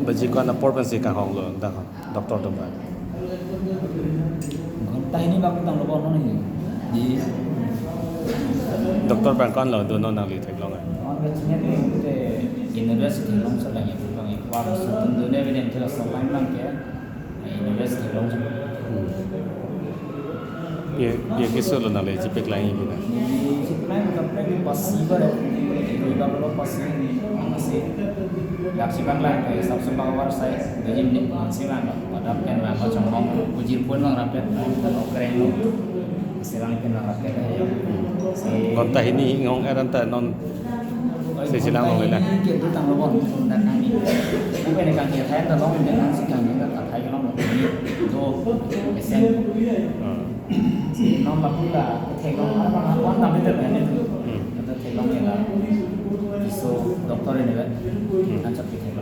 Baji ko na porban si kahong lo dah doktor tu ba. Tahi ni baku tang lobo no ni. Di Doktor ban kon lo tu no nang li thek lo ngai. on ke chine ni te university long sa lang ya bang wa su tun do ne ben te sa lang lang ke university long sa. Ye kiso lo nang le ji pek lai ni na. Si plan kapre ni pasi ba ni ba lo pasi ni masih yak si bang lang ke sab sum bang war sai de jim ni si bang pada pen bang ko chong hong ujir pun lang rapet lo keren lo silang pen lang rapet ya. Kon ta ini ngong eran ta non si silang ngong na. Kiểu tu tang lo bon dan kami. Bukan dengan kia thay ta long dengan si kami ta thay long ni do esen. Si nom ba pula thay long apa apa nam itu kan itu. Kita thay long ni lah. Iso doktor ini kan. Kan cap kita.